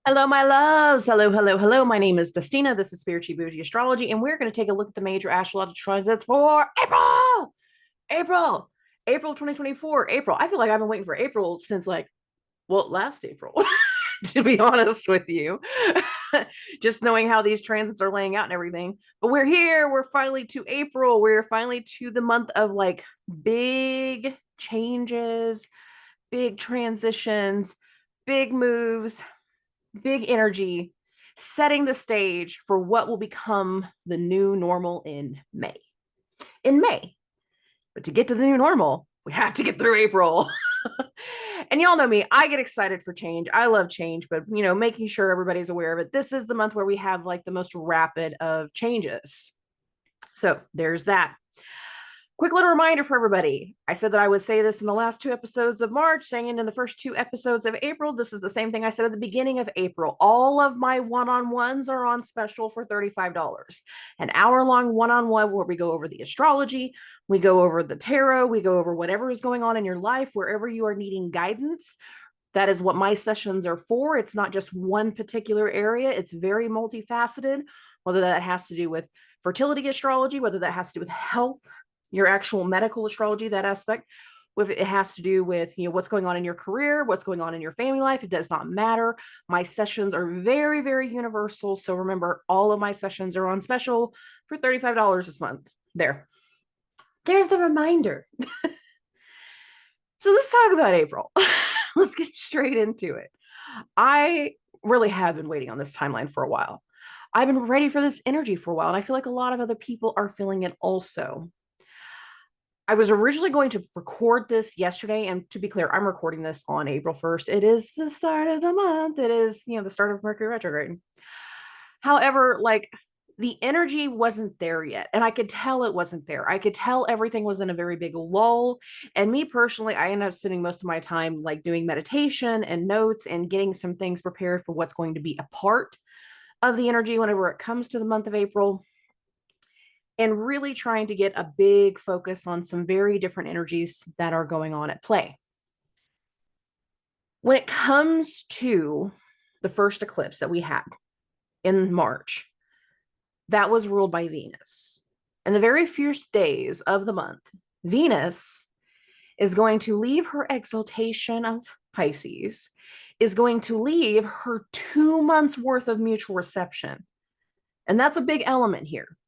Hello, my loves. Hello, hello, hello. My name is Dustina. This is Spiritually Boujee Astrology, and we're going to take a look at the major astrological transits for April. April. April 2024. April. I feel like I've been waiting for April since last April, to be honest with you. Just knowing how these transits are laying out and everything. But we're here. We're finally to April. We're finally to the month of big changes, big transitions, big moves, big energy, setting the stage for what will become the new normal in May. In May. But to get to the new normal, we have to get through April. And y'all know me, I get excited for change. I love change, but making sure everybody's aware of it. This is the month where we have the most rapid of changes. So there's that. Quick little reminder for everybody. I said that I would say this in the last two episodes of March, saying it in the first two episodes of April. This is the same thing I said at the beginning of April. All of my one-on-ones are on special for $35. An hour-long one-on-one where we go over the astrology, we go over the tarot, we go over whatever is going on in your life, wherever you are needing guidance. That is what my sessions are for. It's not just one particular area. It's very multifaceted, whether that has to do with fertility astrology, whether that has to do with health, your actual medical astrology, that aspect. If it has to do with what's going on in your career, what's going on in your family life, it does not matter. My sessions are very, very universal. So remember, all of my sessions are on special for $35 this month. There's the reminder. So let's talk about April. Let's get straight into it. I really have been waiting on this timeline for a while. I've been ready for this energy for a while, and I feel like a lot of other people are feeling it also. I was originally going to record this yesterday, and to be clear, I'm recording this on April 1st. It is the start of the month. It is, the start of Mercury retrograde. However, the energy wasn't there yet, and I could tell it wasn't there. I could tell everything was in a very big lull. And me personally, I ended up spending most of my time doing meditation and notes and getting some things prepared for what's going to be a part of the energy whenever it comes to the month of April, and really trying to get a big focus on some very different energies that are going on at play. When it comes to the first eclipse that we had in March, that was ruled by Venus. And the very first days of the month, Venus is going to leave her exaltation of Pisces, is going to leave her 2 months worth of mutual reception. And that's a big element here.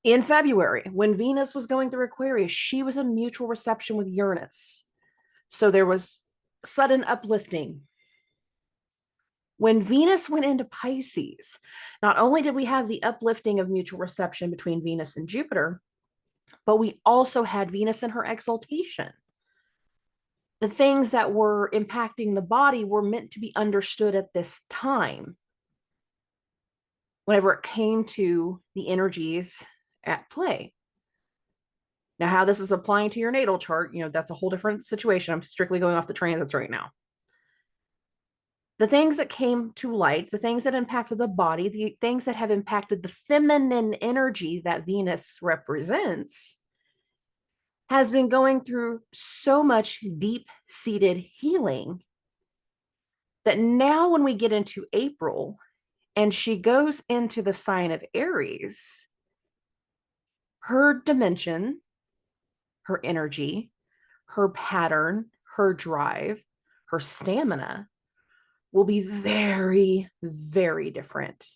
In February, when Venus was going through Aquarius, she was in mutual reception with Uranus. So there was sudden uplifting. When Venus went into Pisces, not only did we have the uplifting of mutual reception between Venus and Jupiter, but we also had Venus in her exaltation. The things that were impacting the body were meant to be understood at this time. Whenever it came to the energies at play. Now, how this is applying to your natal chart, that's a whole different situation. I'm strictly going off the transits right now. The things that came to light, the things that impacted the body, the things that have impacted the feminine energy that Venus represents, has been going through so much deep-seated healing that now when we get into April and she goes into the sign of Aries, her dimension, her energy, her pattern, her drive, her stamina will be very, very different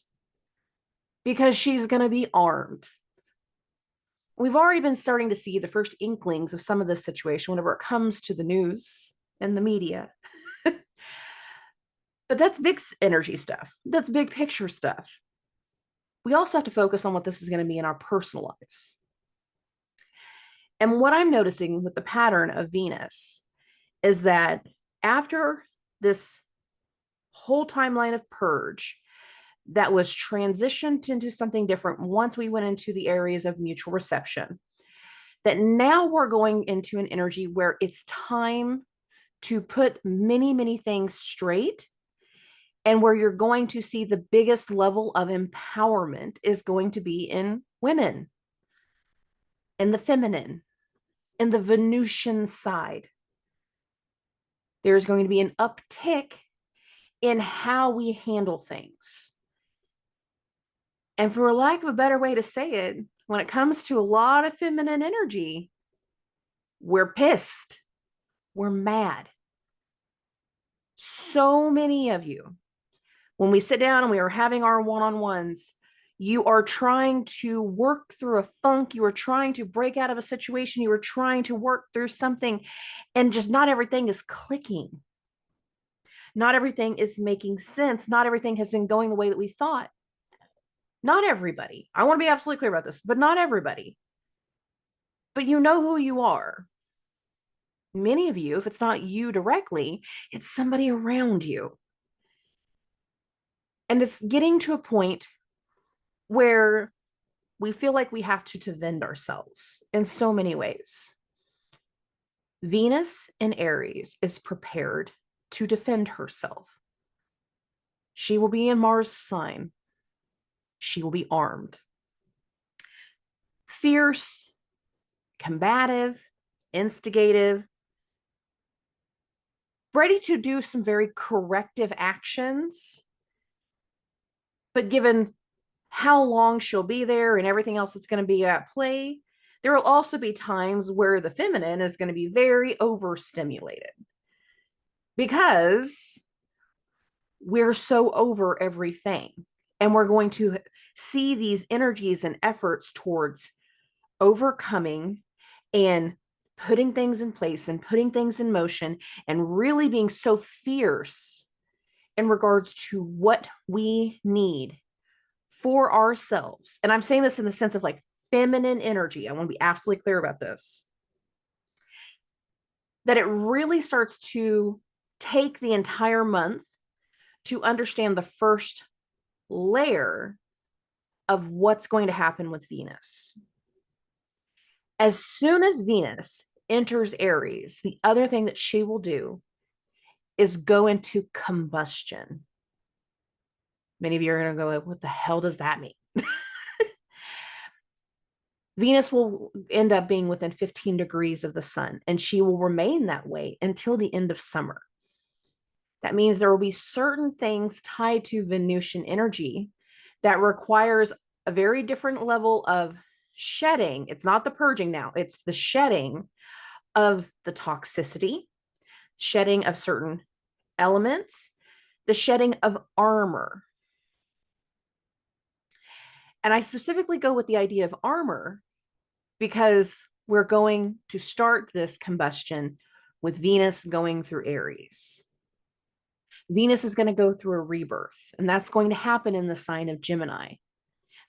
because she's going to be armed. We've already been starting to see the first inklings of some of this situation whenever it comes to the news and the media. But that's big energy stuff. That's big picture stuff. We also have to focus on what this is going to be in our personal lives. And what I'm noticing with the pattern of Venus is that after this whole timeline of purge that was transitioned into something different once we went into the areas of mutual reception, that now we're going into an energy where it's time to put many, many things straight, and where you're going to see the biggest level of empowerment is going to be in women, in the feminine, in the Venusian side. There's going to be an uptick in how we handle things. And for lack of a better way to say it, when it comes to a lot of feminine energy, we're pissed. We're mad. So many of you, when we sit down and we are having our one-on-ones, you are trying to work through a funk. You are trying to break out of a situation. You are trying to work through something, and just not everything is clicking. Not everything is making sense. Not everything has been going the way that we thought. Not everybody. I want to be absolutely clear about this, but not everybody. But you know who you are. Many of you, if it's not you directly, it's somebody around you. And it's getting to a point where we feel like we have to defend ourselves in so many ways. Venus in Aries is prepared to defend herself. She will be in Mars' sign. She will be armed. Fierce, combative, instigative, ready to do some very corrective actions. But given how long she'll be there and everything else that's going to be at play, there will also be times where the feminine is going to be very overstimulated because we're so over everything. And we're going to see these energies and efforts towards overcoming and putting things in place and putting things in motion and really being so fierce in regards to what we need for ourselves. And I'm saying this in the sense of like feminine energy. I want to be absolutely clear about this. That it really starts to take the entire month to understand the first layer of what's going to happen with Venus. As soon as Venus enters Aries, the other thing that she will do is go into combustion. Many of you are going to go, what the hell does that mean? Venus will end up being within 15 degrees of the sun, and she will remain that way until the end of summer. That means there will be certain things tied to Venusian energy that requires a very different level of shedding. It's not the purging now, it's the shedding of the toxicity, shedding of certain elements, the shedding of armor. And I specifically go with the idea of armor because we're going to start this combustion with Venus going through Aries. Venus is going to go through a rebirth, and that's going to happen in the sign of Gemini.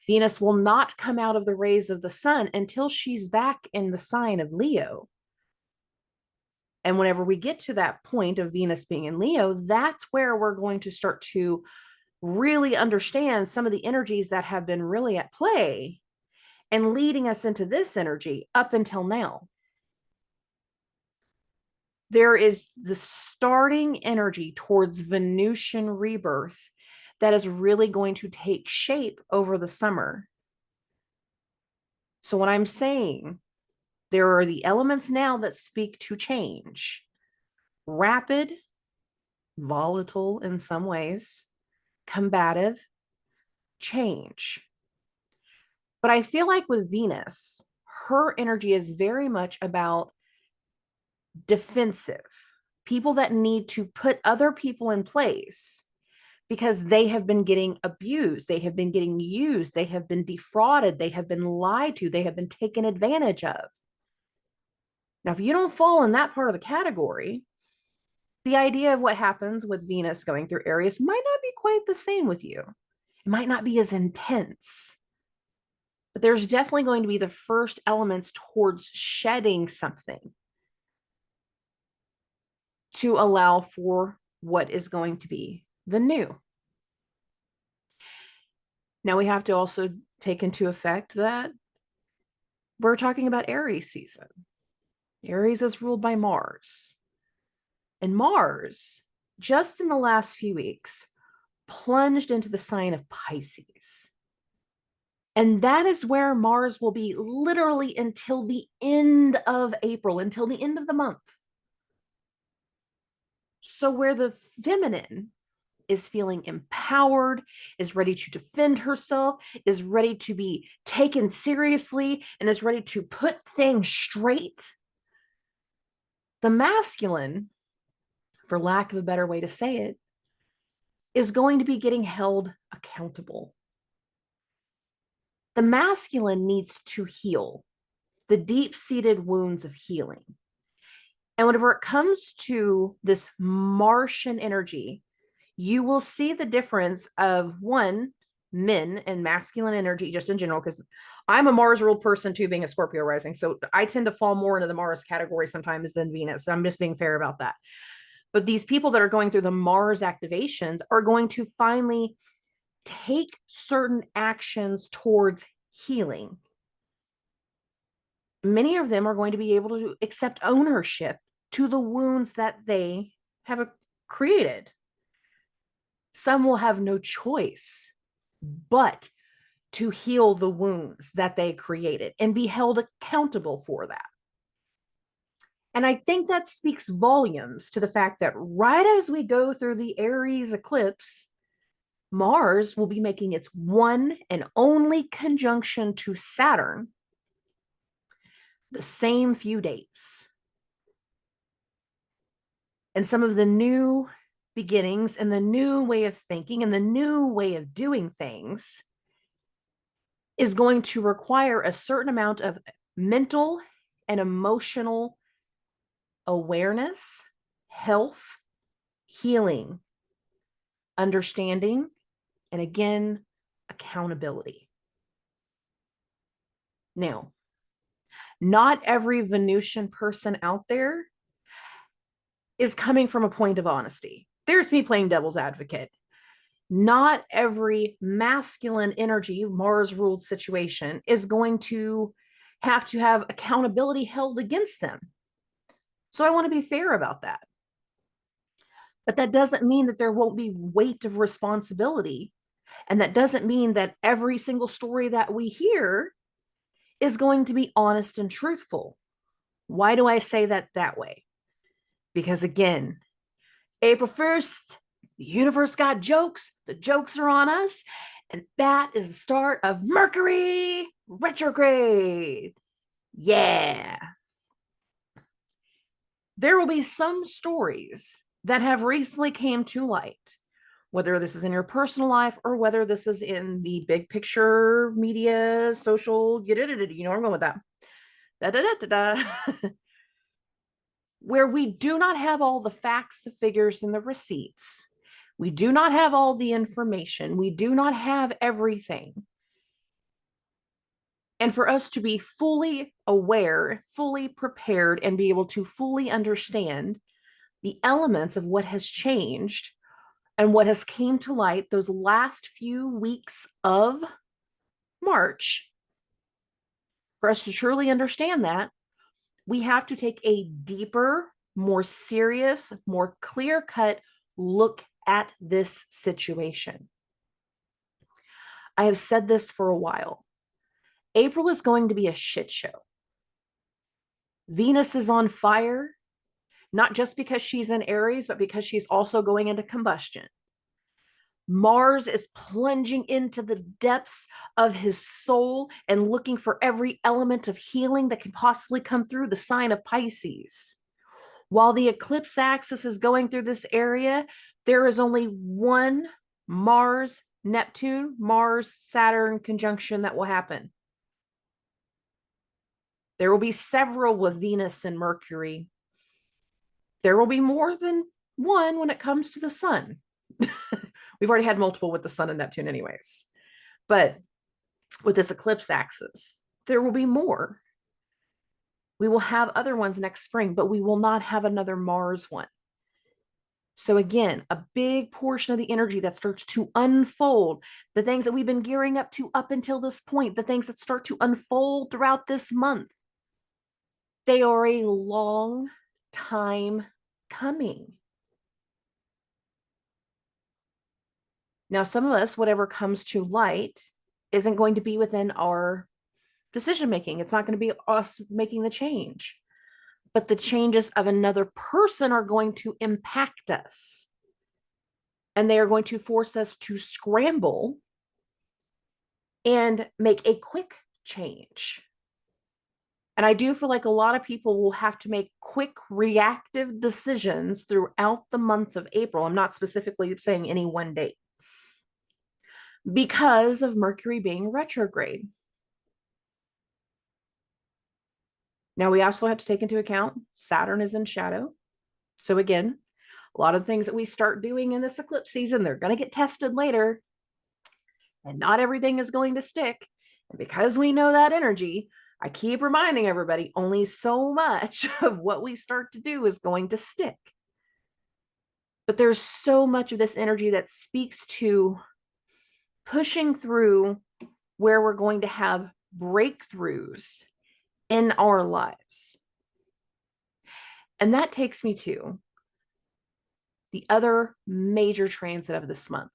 Venus will not come out of the rays of the sun until she's back in the sign of Leo. And whenever we get to that point of Venus being in Leo, that's where we're going to start to really understand some of the energies that have been really at play and leading us into this energy up until now. There is the starting energy towards Venusian rebirth that is really going to take shape over the summer. So what I'm saying, there are the elements now that speak to change. Rapid, volatile in some ways, combative, change. But I feel like with Venus, her energy is very much about defensive, people that need to put other people in place because they have been getting abused, they have been getting used, they have been defrauded, they have been lied to, they have been taken advantage of. Now, if you don't fall in that part of the category, the idea of what happens with Venus going through Aries might not be quite the same with you. It might not be as intense, but there's definitely going to be the first elements towards shedding something to allow for what is going to be the new. Now we have to also take into effect that we're talking about Aries season. Aries is ruled by Mars. And Mars, just in the last few weeks, plunged into the sign of Pisces. And that is where Mars will be literally until the end of April, until the end of the month. So where the feminine is feeling empowered, is ready to defend herself, is ready to be taken seriously, and is ready to put things straight. The masculine, for lack of a better way to say it, is going to be getting held accountable. The masculine needs to heal the deep-seated wounds of healing. And whenever it comes to this Martian energy, you will see the difference of one, men and masculine energy just in general, because I'm a Mars ruled person too, being a Scorpio rising. So I tend to fall more into the Mars category sometimes than Venus. I'm just being fair about that. But these people that are going through the Mars activations are going to finally take certain actions towards healing. Many of them are going to be able to accept ownership to the wounds that they have created. Some will have no choice but to heal the wounds that they created and be held accountable for that. And I think that speaks volumes to the fact that right as we go through the Aries eclipse, Mars will be making its one and only conjunction to Saturn the same few days. And some of the new beginnings and the new way of thinking and the new way of doing things is going to require a certain amount of mental and emotional awareness, health, healing, understanding, and again, accountability. Now, not every Venusian person out there is coming from a point of honesty. There's me playing devil's advocate. Not every masculine energy, Mars ruled situation is going to have accountability held against them. So I want to be fair about that. But that doesn't mean that there won't be weight of responsibility. And that doesn't mean that every single story that we hear is going to be honest and truthful. Why do I say that way? Because again, April 1st, the universe got jokes. The jokes are on us. And that is the start of Mercury retrograde. Yeah. There will be some stories that have recently came to light, whether this is in your personal life or whether this is in the big picture media, social, you know where I'm going with that. Where we do not have all the facts, the figures, and the receipts. We do not have all the information. We do not have everything. And for us to be fully aware, fully prepared, and be able to fully understand the elements of what has changed and what has came to light those last few weeks of March, for us to truly understand that, we have to take a deeper, more serious, more clear-cut look at this situation. I have said this for a while. April is going to be a shit show. Venus is on fire, not just because she's in Aries, but because she's also going into combustion. Mars is plunging into the depths of his soul and looking for every element of healing that can possibly come through the sign of Pisces. While the eclipse axis is going through this area, there is only one Mars-Neptune, Mars-Saturn conjunction that will happen. There will be several with Venus and Mercury. There will be more than one when it comes to the sun. We've already had multiple with the sun and Neptune anyways. But with this eclipse axis, there will be more. We will have other ones next spring, but we will not have another Mars one. So again, a big portion of the energy that starts to unfold, the things that we've been gearing up to up until this point, the things that start to unfold throughout this month, they are a long time coming. Now, some of us, whatever comes to light, isn't going to be within our decision making. It's not going to be us making the change, but the changes of another person are going to impact us. And they are going to force us to scramble and make a quick change. And I do feel like a lot of people will have to make quick reactive decisions throughout the month of April. I'm not specifically saying any one date, because of Mercury being retrograde. Now, we also have to take into account Saturn is in shadow. So again, a lot of the things that we start doing in this eclipse season, they're going to get tested later. And not everything is going to stick. And because we know that energy, I keep reminding everybody, only so much of what we start to do is going to stick. But there's so much of this energy that speaks to pushing through where we're going to have breakthroughs in our lives. And that takes me to the other major transit of this month.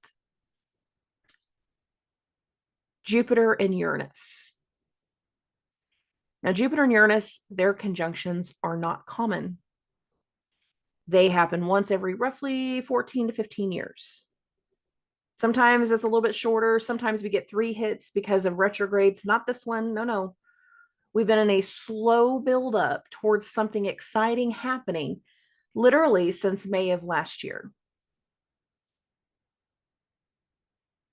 Jupiter and Uranus. Now, Jupiter and Uranus, their conjunctions are not common. They happen once every roughly 14 to 15 years. Sometimes it's a little bit shorter. Sometimes we get 3 hits because of retrogrades. Not this one. No. We've been in a slow buildup towards something exciting happening literally since May of last year.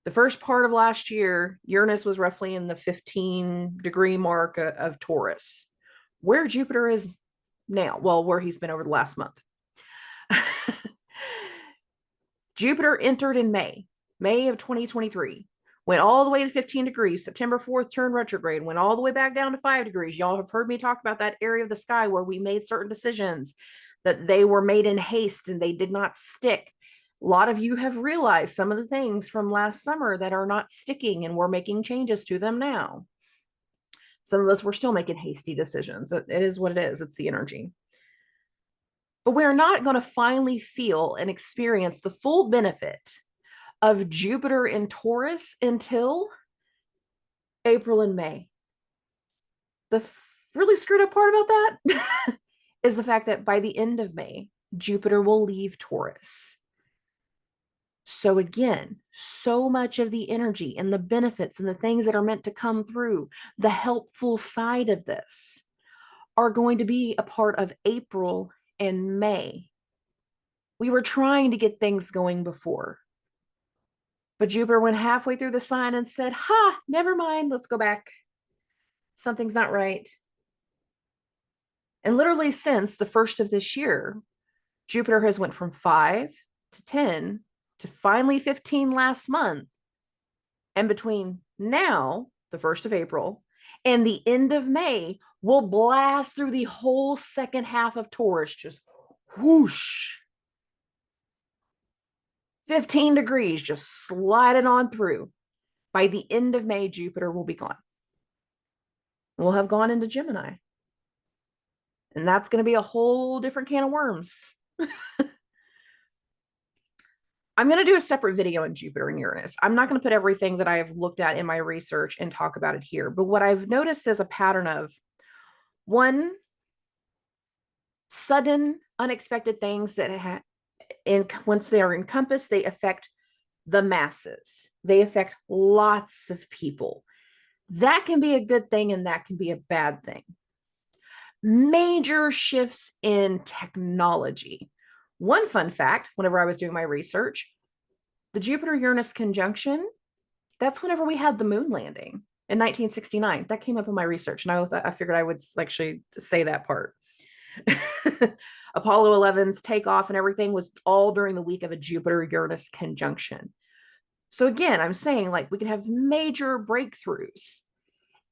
The first part of last year, Uranus was roughly in the 15-degree mark of Taurus, where Jupiter is now, well, where he's been over the last month. Jupiter entered in May of 2023, went all the way to 15 degrees. September 4th turned retrograde, went all the way back down to 5 degrees. Y'all have heard me talk about that area of the sky where we made certain decisions that they were made in haste and they did not stick. A lot of you have realized some of the things from last summer that are not sticking, and we're making changes to them now. Some of us were still making hasty decisions. It is what it is. It's the energy. But we're not going to finally feel and experience the full benefit of Jupiter in Taurus until April and May. The really screwed up part about that is the fact that by the end of May, Jupiter will leave Taurus. So again, so much of the energy and the benefits and the things that are meant to come through, the helpful side of this, are going to be a part of April and May. We were trying to get things going before, but Jupiter went halfway through the sign and said, never mind, let's go back. Something's not right. And literally since the first of this year, Jupiter has went from 5 to 10 to finally 15 last month. And between now, the 1st of April, and the end of May, we'll blast through the whole second half of Taurus, just whoosh. 15 degrees, just sliding on through. By the end of May, Jupiter will be gone. We'll have gone into Gemini. And that's going to be a whole different can of worms. I'm going to do a separate video on Jupiter and Uranus. I'm not going to put everything that I have looked at in my research and talk about it here. But what I've noticed is a pattern of, one, sudden, unexpected things that once they are encompassed, they affect the masses. They affect lots of people. That can be a good thing and that can be a bad thing. Major shifts in technology. One fun fact, whenever I was doing my research, the Jupiter-Uranus conjunction, that's whenever we had the moon landing in 1969. That came up in my research, and I figured I would actually say that part. Apollo 11's takeoff and everything was all during the week of a Jupiter-Uranus conjunction. So again, I'm saying, like, we can have major breakthroughs.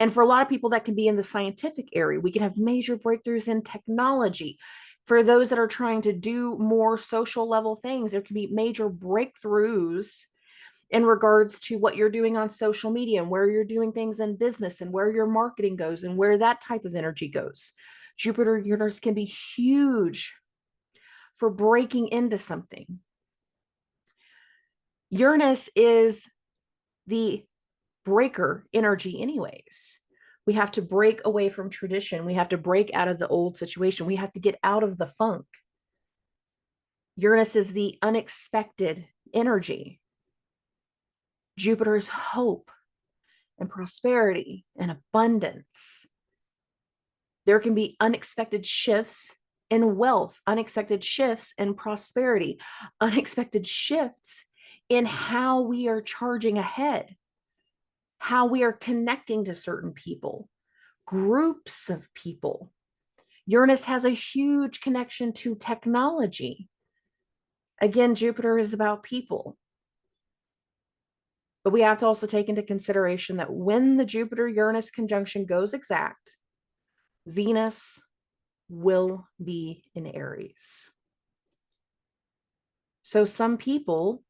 And for a lot of people, that can be in the scientific area. We can have major breakthroughs in technology. For those that are trying to do more social level things, there can be major breakthroughs in regards to what you're doing on social media and where you're doing things in business and where your marketing goes and where that type of energy goes. Jupiter Uranus can be huge for breaking into something. Uranus is the breaker energy anyways. We have to break away from tradition. We have to break out of the old situation. We have to get out of the funk. Uranus is the unexpected energy. Jupiter is hope and prosperity and abundance. There can be unexpected shifts in wealth, unexpected shifts in prosperity, unexpected shifts in how we are charging ahead, how we are connecting to certain people, groups of people. Uranus has a huge connection to technology. Again, Jupiter is about people. But we have to also take into consideration that when the Jupiter-Uranus conjunction goes exact, Venus will be in Aries. So some people,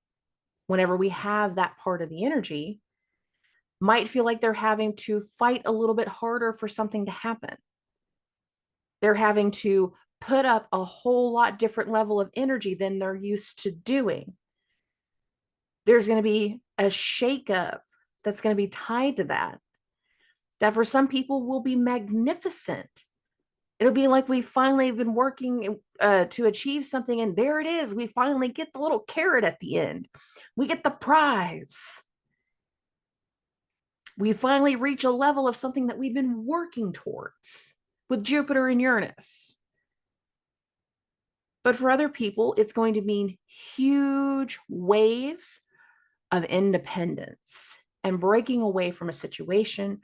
whenever we have that part of the energy, might feel like they're having to fight a little bit harder for something to happen. They're having to put up a whole lot different level of energy than they're used to doing. There's going to be a shakeup that's going to be tied to that, that for some people will be magnificent. It'll be like we finally have been working to achieve something, and there it is. We finally get the little carrot at the end. We get the prize. We finally reach a level of something that we've been working towards with Jupiter and Uranus. But for other people, it's going to mean huge waves of independence and breaking away from a situation,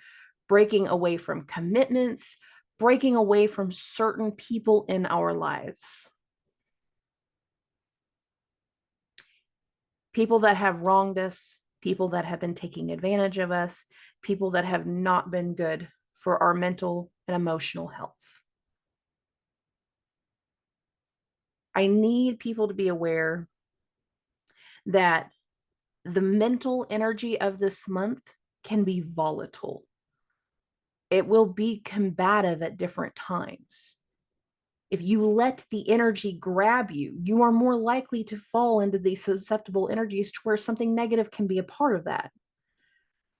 breaking away from commitments, breaking away from certain people in our lives. People that have wronged us, people that have been taking advantage of us, people that have not been good for our mental and emotional health. I need people to be aware that the mental energy of this month can be volatile. It will be combative at different times. If you let the energy grab you, you are more likely to fall into these susceptible energies to where something negative can be a part of that.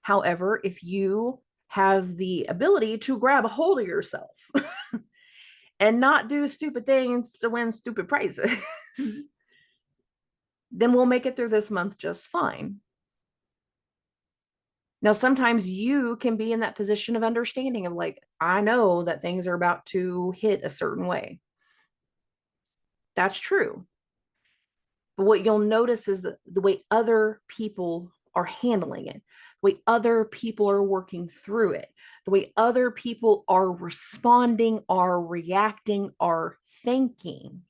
However, if you have the ability to grab a hold of yourself and not do stupid things to win stupid prizes, then we'll make it through this month just fine. Now, sometimes you can be in that position of understanding of like, I know that things are about to hit a certain way. That's true. But what you'll notice is the way other people are handling it, the way other people are working through it, the way other people are responding, are reacting, are thinking.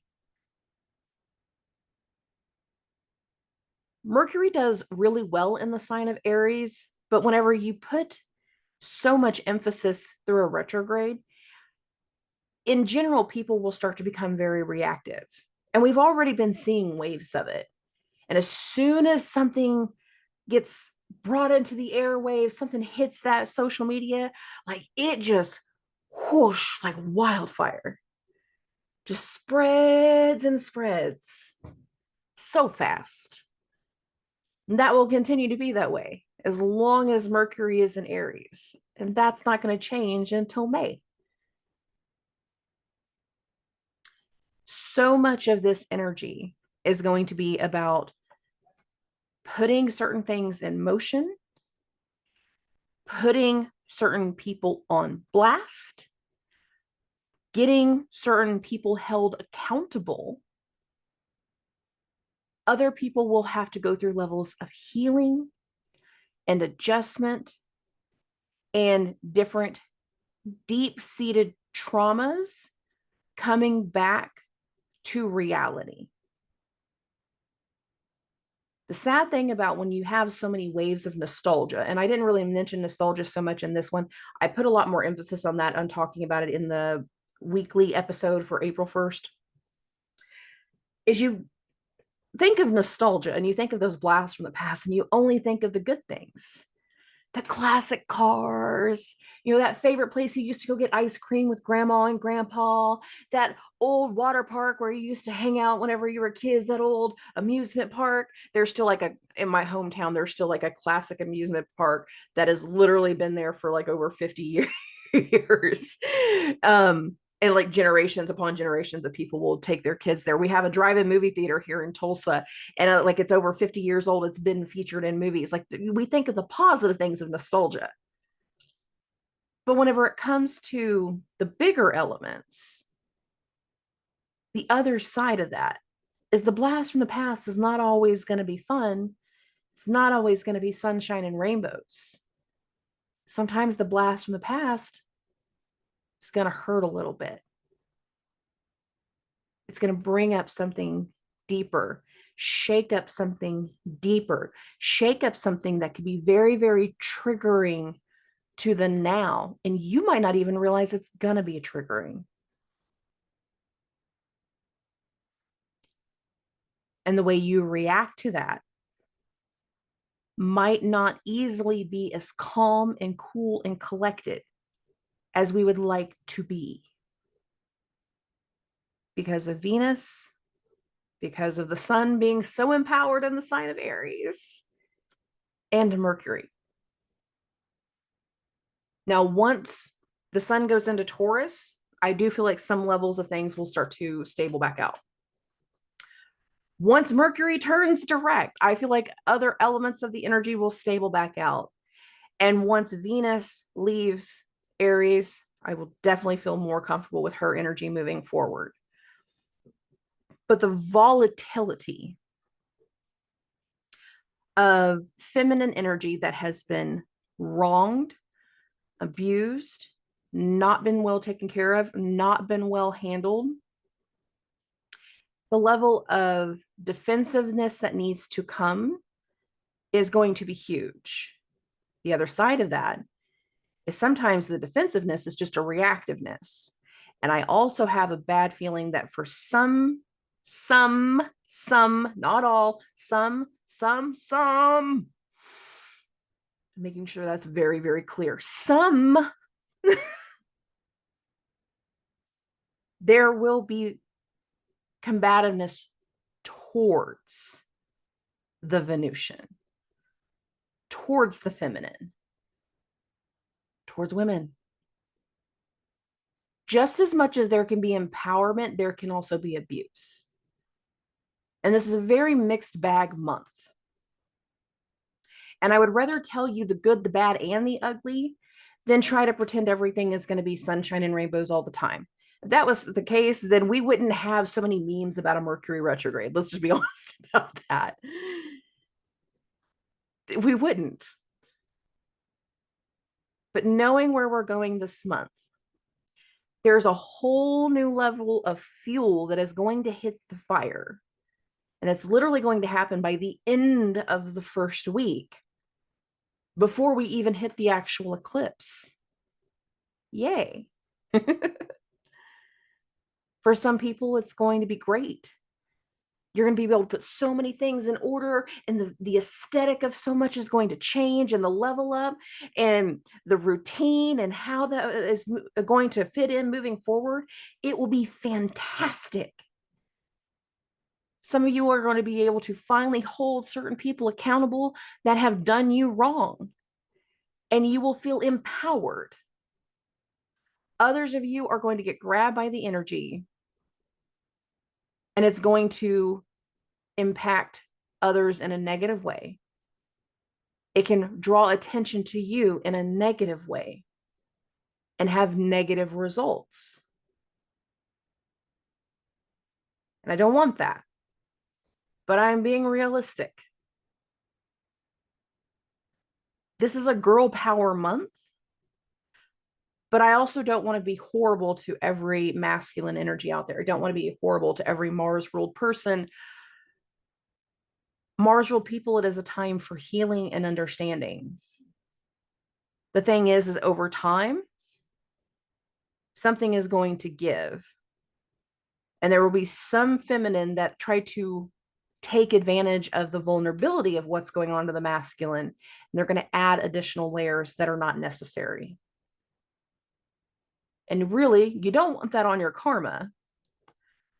Mercury does really well in the sign of Aries, but whenever you put so much emphasis through a retrograde, in general, people will start to become very reactive. And we've already been seeing waves of it. And as soon as something gets brought into the airwaves, something hits that social media, like it just whoosh, like wildfire, just spreads and spreads so fast. And that will continue to be that way as long as Mercury is in Aries. And that's not going to change until May. So much of this energy is going to be about putting certain things in motion, putting certain people on blast, getting certain people held accountable. Other people will have to go through levels of healing and adjustment and different deep-seated traumas coming back to reality. The sad thing about when you have so many waves of nostalgia, and I didn't really mention nostalgia so much in this one, I put a lot more emphasis on that, on talking about it in the weekly episode for April 1st, is you think of nostalgia and you think of those blasts from the past and you only think of the good things. The classic cars, you know, that favorite place you used to go get ice cream with grandma and grandpa, that old water park where you used to hang out whenever you were kids, that old amusement park. There's still like in my hometown, there's still like a classic amusement park that has literally been there for like over 50 years. and like generations upon generations of people will take their kids there. We have a drive-in movie theater here in Tulsa, and like it's over 50 years old. It's been featured in movies. Like we think of the positive things of nostalgia. But whenever it comes to the bigger elements, the other side of that is the blast from the past is not always going to be fun. It's not always going to be sunshine and rainbows. Sometimes the blast from the past is going to hurt a little bit. It's going to bring up something deeper, shake up something deeper, shake up something that could be very, very triggering to the now. And you might not even realize it's going to be triggering. And the way you react to that might not easily be as calm and cool and collected as we would like to be. Because of Venus, because of the sun being so empowered in the sign of Aries, and Mercury. Now, once the sun goes into Taurus, I do feel like some levels of things will start to stable back out. Once Mercury turns direct, I feel like other elements of the energy will stable back out. And once Venus leaves Aries, I will definitely feel more comfortable with her energy moving forward. But the volatility of feminine energy that has been wronged, abused, not been well taken care of, not been well handled, the level of defensiveness that needs to come is going to be huge. The other side of that is sometimes the defensiveness is just a reactiveness. And I also have a bad feeling that for some, not all, some, making sure that's very, very clear. Some, there will be combativeness towards the Venusian, towards the feminine, towards women. Just as much as there can be empowerment, there can also be abuse. And this is a very mixed bag month. And I would rather tell you the good, the bad, and the ugly than try to pretend everything is going to be sunshine and rainbows all the time. If that was the case, then we wouldn't have so many memes about a Mercury retrograde. Let's just be honest about that. We wouldn't. But knowing where we're going this month, there's a whole new level of fuel that is going to hit the fire. And it's literally going to happen by the end of the first week before we even hit the actual eclipse. Yay. For some people, it's going to be great. You're going to be able to put so many things in order, and the aesthetic of so much is going to change, and the level up and the routine and how that is going to fit in moving forward. It will be fantastic. Some of you are going to be able to finally hold certain people accountable that have done you wrong, and you will feel empowered. Others of you are going to get grabbed by the energy, and it's going to impact others in a negative way. It can draw attention to you in a negative way and have negative results. And I don't want that, but I'm being realistic. This is a girl power month, but I also don't want to be horrible to every masculine energy out there. I don't want to be horrible to every Mars ruled person. Mars ruled people, it is a time for healing and understanding. The thing is over time, something is going to give. And there will be some feminine that try to take advantage of the vulnerability of what's going on to the masculine. And they're going to add additional layers that are not necessary. And really, you don't want that on your karma.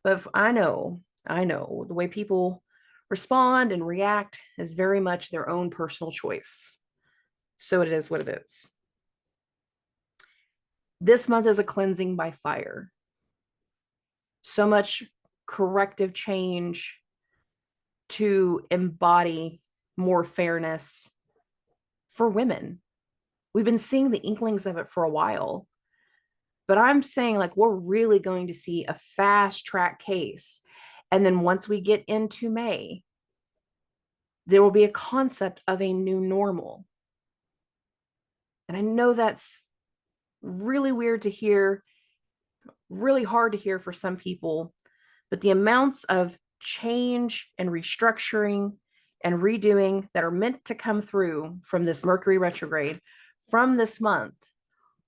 But if I know the way people respond and react is very much their own personal choice. So it is what it is. This month is a cleansing by fire. so much corrective change to embody more fairness for women. We've been seeing the inklings of it for a while, but I'm saying like we're really going to see a fast track case. And then once we get into May, there will be a concept of a new normal. And I know that's really weird to hear, really hard to hear for some people, but the amounts of change and restructuring and redoing that are meant to come through from this Mercury retrograde from this month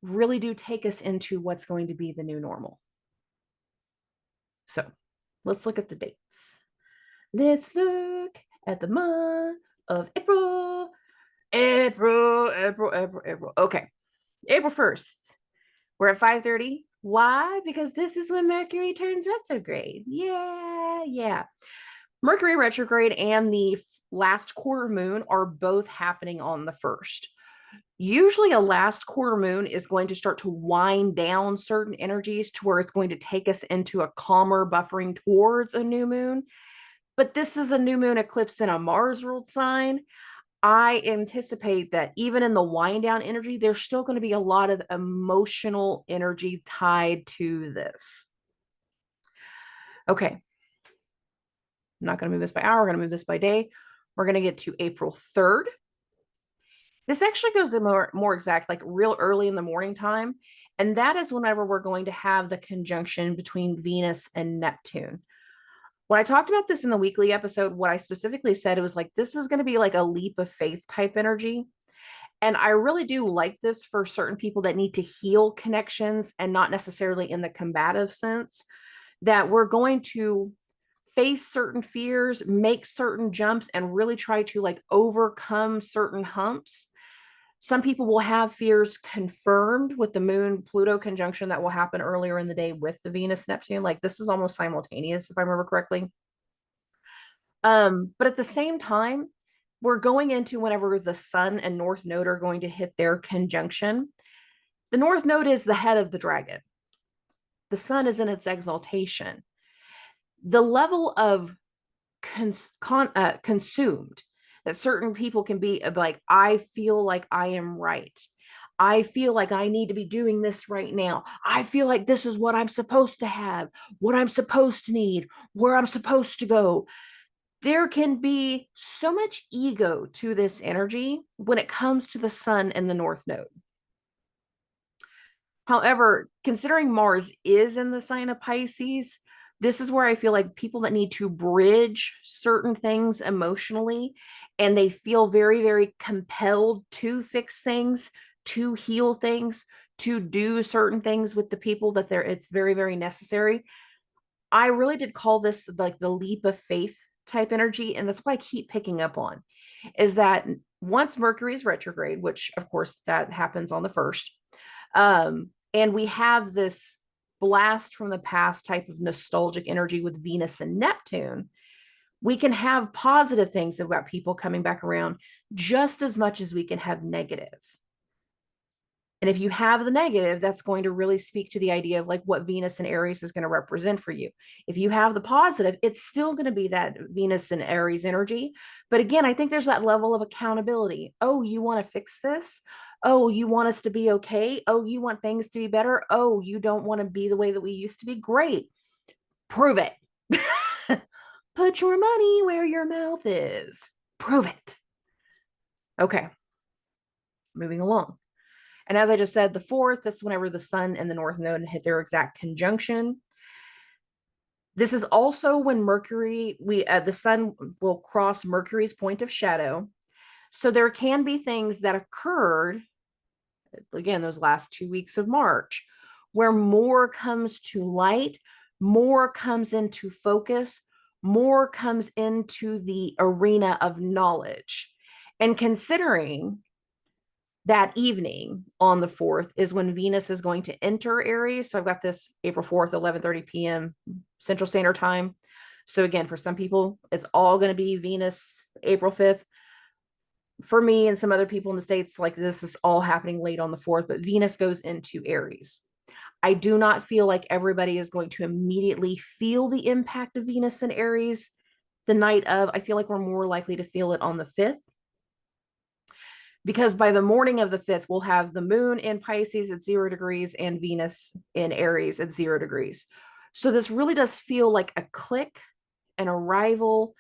really do take us into what's going to be the new normal. So let's look at the dates. Let's look at the month of April. April. Okay. April 1st. We're at 5:30. Why? Because this is when Mercury turns retrograde. Yeah. Mercury retrograde and the last quarter moon are both happening on the 1st. Usually a last quarter moon is going to start to wind down certain energies to where it's going to take us into a calmer buffering towards a new moon. But this is a new moon eclipse in a Mars ruled sign. I anticipate that even in the wind down energy, there's still going to be a lot of emotional energy tied to this. Okay. I'm not going to move this by hour. We're going to move this by day. We're going to get to April 3rd. This actually goes to more exact, like real early in the morning time. And that is whenever we're going to have the conjunction between Venus and Neptune. When I talked about this in the weekly episode, what I specifically said, it was like, this is going to be like a leap of faith type energy. And I really do like this for certain people that need to heal connections and not necessarily in the combative sense, that we're going to face certain fears, make certain jumps, and really try to like overcome certain humps. Some people will have fears confirmed with the moon Pluto conjunction that will happen earlier in the day with the Venus Neptune. Like this is almost simultaneous, if I remember correctly. But at the same time, we're going into whenever the Sun and North Node are going to hit their conjunction. The North Node is the head of the dragon. The Sun is in its exaltation. The level of consumed that certain people can be of like, I feel like I am right. I feel like I need to be doing this right now. I feel like this is what I'm supposed to have, what I'm supposed to need, where I'm supposed to go. There can be so much ego to this energy when it comes to the Sun and the North Node. However, considering Mars is in the sign of Pisces, this is where I feel like people that need to bridge certain things emotionally and they feel very, very compelled to fix things, to heal things, to do certain things with the people that it's very, very necessary. I really did call this like the leap of faith type energy. And that's what I keep picking up on is that once Mercury is retrograde, which of course that happens on the 1st, and we have this blast from the past type of nostalgic energy with Venus and Neptune, we can have positive things about people coming back around just as much as we can have negative. And if you have the negative, that's going to really speak to the idea of like what Venus and Aries is going to represent for you. If you have the positive, it's still going to be that Venus and Aries energy. But again, I think there's that level of accountability. Oh, you want to fix this? Oh, you want us to be okay? Oh, you want things to be better? Oh, you don't want to be the way that we used to be? Great. Prove it. Put your money where your mouth is. Prove it. Okay. Moving along. And as I just said, the 4th, that's whenever the Sun and the North Node hit their exact conjunction. This is also when Mercury, the Sun will cross Mercury's point of shadow. So there can be things that occurred, again, those last 2 weeks of March, where more comes to light, more comes into focus, more comes into the arena of knowledge. And considering that evening on the 4th is when Venus is going to enter Aries. So I've got this April 4th, 11:30 p.m. Central Standard Time. So again, for some people, it's all going to be Venus, April 5th. For me and some other people in the States, like this is all happening late on the 4th, but Venus goes into Aries. I do not feel like everybody is going to immediately feel the impact of Venus in Aries the night of. I feel like we're more likely to feel it on the 5th, because by the morning of the 5th, we'll have the moon in Pisces at 0 degrees and Venus in Aries at 0 degrees. So this really does feel like a click, an arrival,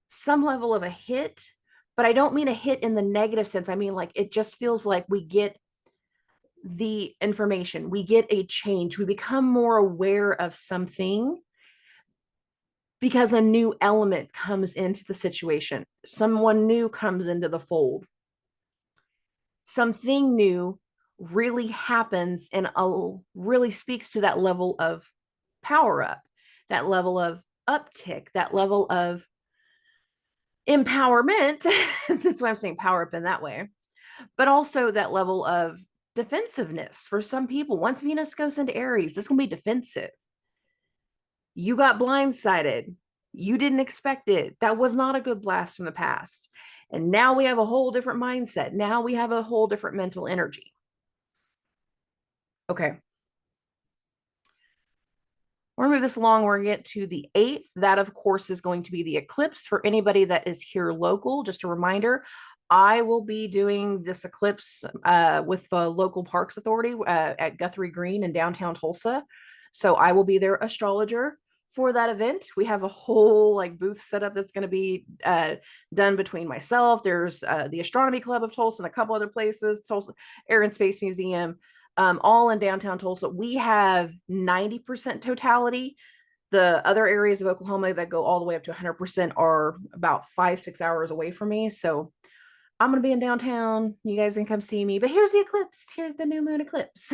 some level of a hit, but I don't mean a hit in the negative sense. I mean, like, it just feels like we get the information, we get a change, we become more aware of something because a new element comes into the situation. Someone new comes into the fold. Something new really happens and really speaks to that level of power up, that level of uptick, that level of empowerment. That's why I'm saying power up in that way, but also that level of defensiveness for some people. Once Venus goes into Aries, this is going to be defensive. You got blindsided. You didn't expect it. That was not a good blast from the past. And now we have a whole different mindset. Now we have a whole different mental energy. Okay. We're going to move this along. We're going to get to the 8th. That, of course, is going to be the eclipse. For anybody that is here local, just a reminder, I will be doing this eclipse with the local parks authority at Guthrie Green in downtown Tulsa. So I will be their astrologer for that event. We have a whole like booth setup that's going to be done between myself. There's the Astronomy Club of Tulsa and a couple other places, Tulsa Air and Space Museum, all in downtown Tulsa. We have 90% totality. The other areas of Oklahoma that go all the way up to 100% are about 5-6 hours away from me. So I'm going to be in downtown. You guys can come see me. But here's the eclipse. Here's the new moon eclipse.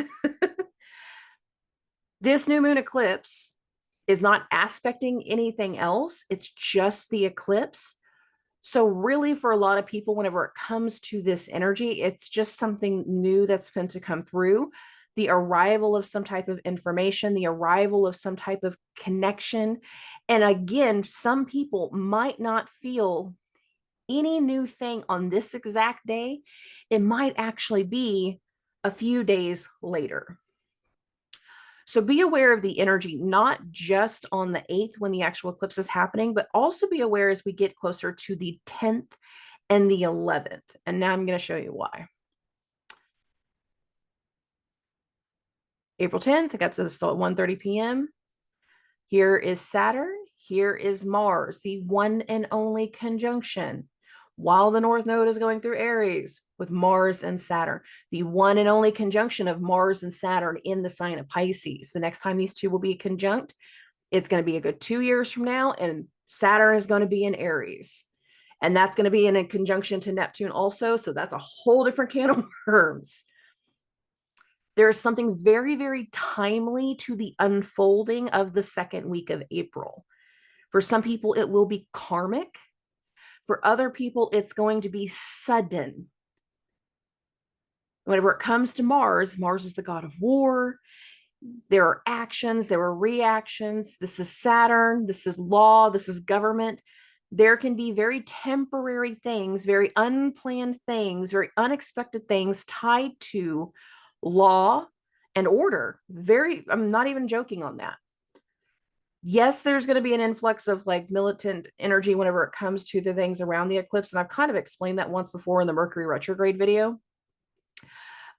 This new moon eclipse is not aspecting anything else. It's just the eclipse. So really, for a lot of people, whenever it comes to this energy, it's just something new that's meant to come through. The arrival of some type of information, the arrival of some type of connection. And again, some people might not feel any new thing on this exact day. It might actually be a few days later. So be aware of the energy, not just on the 8th when the actual eclipse is happening, but also be aware as we get closer to the 10th and the 11th. And now I'm going to show you why. April 10th, I got to still at 1:30 p.m. Here is Saturn. Here is Mars, the one and only conjunction. While the North Node is going through Aries with Mars and Saturn, the one and only conjunction of Mars and Saturn in the sign of Pisces. The next time these two will be conjunct, it's going to be a good 2 years from now, and Saturn is going to be in Aries. And that's going to be in a conjunction to Neptune also, so that's a whole different can of worms. There's something very, very timely to the unfolding of the second week of April. For some people, it will be karmic. For other people, it's going to be sudden. Whenever it comes to Mars, Mars is the god of war. There are actions, there are reactions. This is Saturn, this is law, this is government. There can be very temporary things, very unplanned things, very unexpected things tied to law and order. I'm not even joking on that. Yes, there's going to be an influx of like militant energy whenever it comes to the things around the eclipse. And I've kind of explained that once before in the Mercury retrograde video.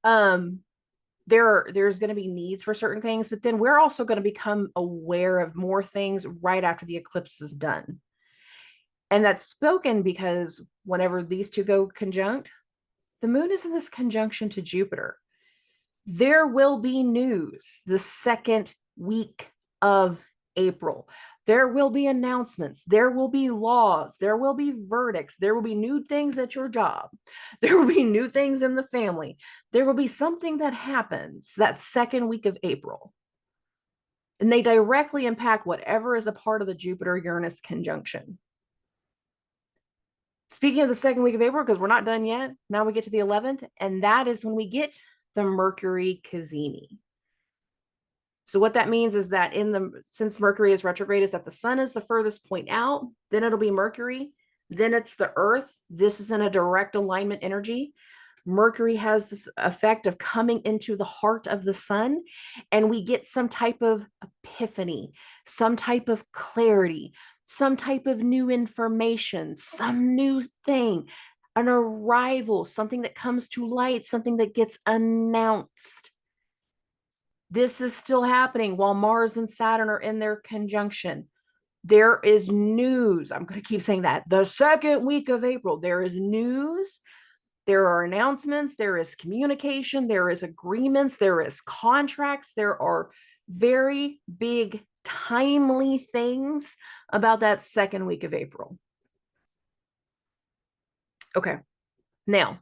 There's going to be needs for certain things, but then we're also going to become aware of more things right after the eclipse is done. And that's spoken because whenever these two go conjunct, the moon is in this conjunction to Jupiter. There will be news the second week of April. There will be announcements. There will be laws. There will be verdicts. There will be new things at your job. There will be new things in the family. There will be something that happens that second week of April. And they directly impact whatever is a part of the Jupiter-Uranus conjunction. Speaking of the second week of April, because we're not done yet, now we get to the 11th, and that is when we get the Mercury cazimi. So what that means is that since Mercury is retrograde, is that the sun is the furthest point out, then it'll be Mercury, then it's the Earth. This is in a direct alignment energy. Mercury has this effect of coming into the heart of the sun, and we get some type of epiphany, some type of clarity, some type of new information, some new thing, an arrival, something that comes to light, something that gets announced. This is still happening while Mars and Saturn are in their conjunction. There is news. I'm going to keep saying that. The second week of April, there is news. There are announcements. There is communication. There is agreements. There is contracts. There are very big, timely things about that second week of April. Okay. Now,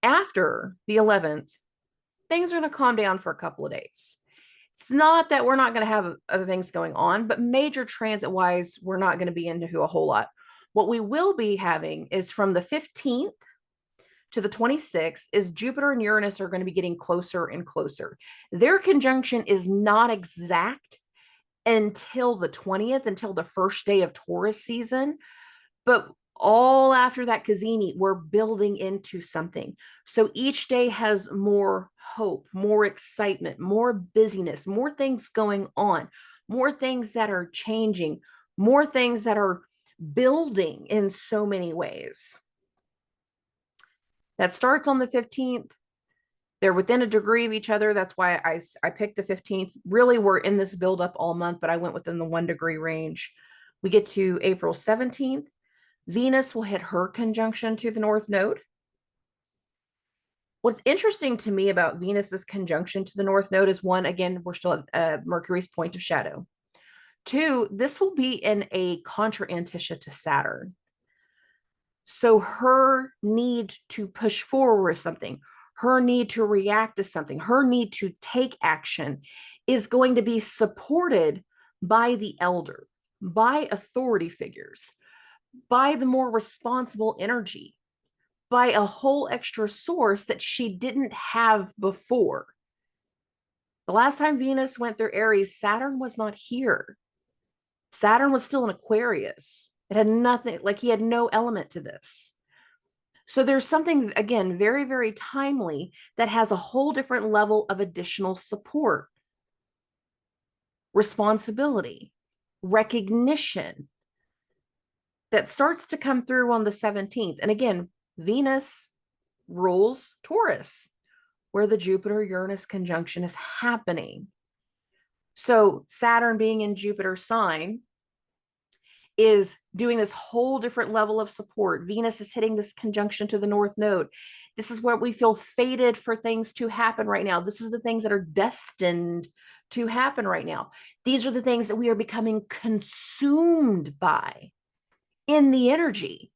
after the 11th, things are going to calm down for a couple of days. It's not that we're not going to have other things going on, but major transit wise, we're not going to be into a whole lot. What we will be having is from the 15th to the 26th is Jupiter and Uranus are going to be getting closer and closer. Their conjunction is not exact until the 20th, until the first day of Taurus season. But all after that cazimi, we're building into something. So each day has more hope, more excitement, more busyness, more things going on, more things that are changing, more things that are building in so many ways. That starts on the 15th. They're within a degree of each other. That's why I picked the 15th. Really, we're in this buildup all month, but I went within the 1 degree range. We get to April 17th. Venus will hit her conjunction to the North Node. What's interesting to me about Venus's conjunction to the North Node is, one, again, we're still at Mercury's point of shadow. Two, this will be in a contra-ANTISCIA to Saturn. So her need to push forward something, her need to react to something, her need to take action is going to be supported by the elder, by authority figures, by the more responsible energy, by a whole extra source that she didn't have before. The last time Venus went through Aries, Saturn was not here. Saturn was still in Aquarius. It had nothing, like he had no element to this. So there's something, again, very, very timely that has a whole different level of additional support, responsibility, recognition that starts to come through on the 17th. And again, Venus rules Taurus, where the Jupiter-Uranus conjunction is happening. So Saturn being in Jupiter's sign is doing this whole different level of support. Venus is hitting this conjunction to the North Node. This is where we feel fated for things to happen right now. This is the things that are destined to happen right now. These are the things that we are becoming consumed by in the energy.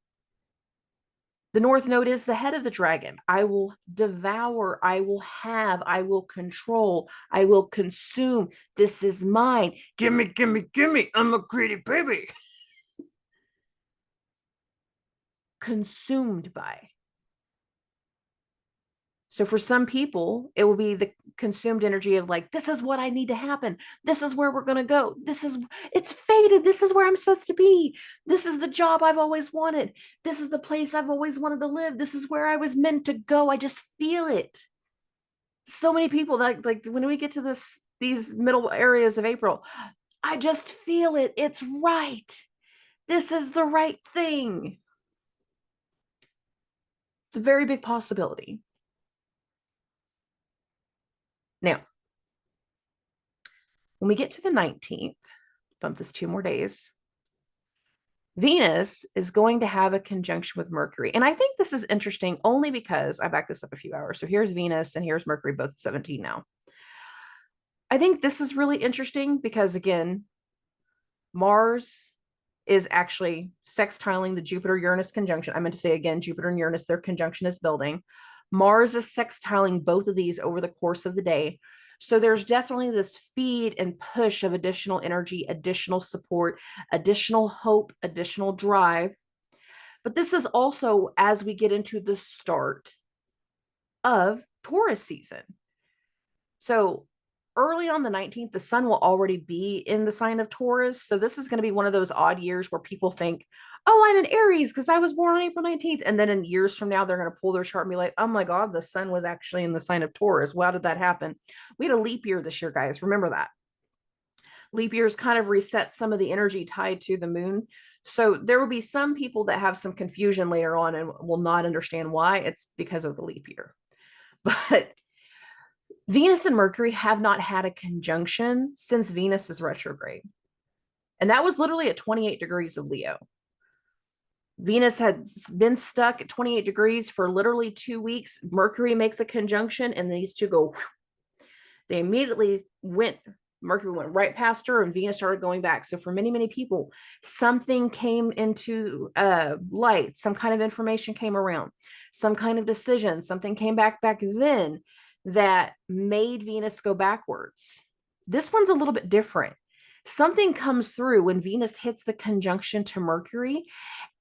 The North Node is the head of the dragon. I will devour, I will have, I will control, I will consume. This is mine. Gimme, gimme, gimme. I'm a greedy baby. Consumed by. So for some people, it will be the consumed energy of like, this is what I need to happen. This is where we're going to go. It's fated. This is where I'm supposed to be. This is the job I've always wanted. This is the place I've always wanted to live. This is where I was meant to go. I just feel it. So many people that like when we get to these middle areas of April, I just feel it. It's right. This is the right thing. It's a very big possibility. Now, when we get to the 19th, bump this 2 more days, Venus is going to have a conjunction with Mercury. And I think this is interesting only because I backed this up a few hours. So here's Venus and here's Mercury, both 17 now. I think this is really interesting because, again, Mars is actually sextiling the Jupiter-Uranus conjunction. I meant to say, again, Jupiter and Uranus, their conjunction is building. Mars is sextiling both of these over the course of the day. So there's definitely this feed and push of additional energy, additional support, additional hope, additional drive. But this is also as we get into the start of Taurus season. So early on the 19th, the sun will already be in the sign of Taurus. So this is going to be one of those odd years where people think, oh, I'm an Aries because I was born on April 19th. And then in years from now, they're going to pull their chart and be like, oh my God, the sun was actually in the sign of Taurus. How did that happen? We had a leap year this year, guys. Remember that. Leap years kind of reset some of the energy tied to the moon. So there will be some people that have some confusion later on and will not understand why. It's because of the leap year. But Venus and Mercury have not had a conjunction since Venus is retrograde. And that was literally at 28 degrees of Leo. Venus had been stuck at 28 degrees for literally 2 weeks. Mercury makes a conjunction and these two go, they immediately went, Mercury went right past her and Venus started going back. So for many, many people, something came into light, some kind of information came around, some kind of decision, something came back then that made Venus go backwards. This one's a little bit different. Something comes through when Venus hits the conjunction to Mercury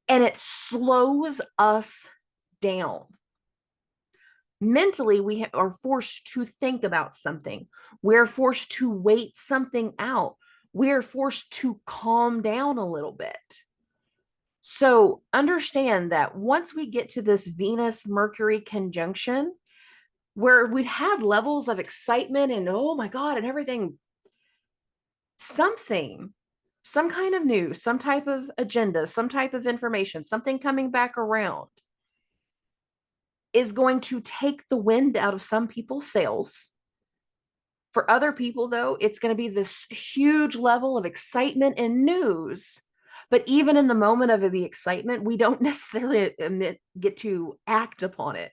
and it slows us down. Mentally, we are forced to think about something. We're forced to wait something out. We're forced to calm down a little bit. So understand that once we get to this Venus-Mercury conjunction, where we've had levels of excitement and oh my God, and everything, some kind of news, some type of agenda, some type of information, something coming back around is going to take the wind out of some people's sails. For other people, though, it's going to be this huge level of excitement and news. But even in the moment of the excitement, we don't necessarily get to act upon it.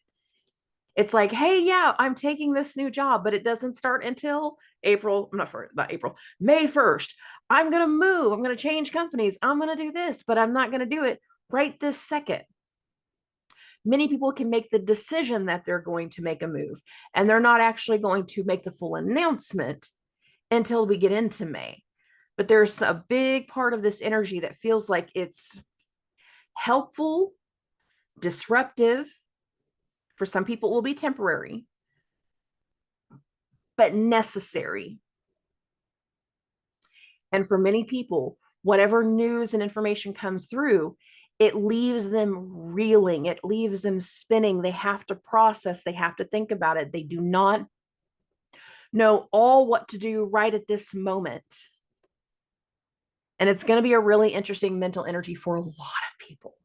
It's like, hey, yeah, I'm taking this new job, but it doesn't start until April. I'm not April, May 1st. I'm going to move. I'm going to change companies. I'm going to do this, but I'm not going to do it right this second. Many people can make the decision that they're going to make a move, and they're not actually going to make the full announcement until we get into May. But there's a big part of this energy that feels like it's helpful, disruptive. For some people, it will be temporary, but necessary. And for many people, whatever news and information comes through, it leaves them reeling. It leaves them spinning. They have to process. They have to think about it. They do not know all what to do right at this moment. And it's going to be a really interesting mental energy for a lot of people.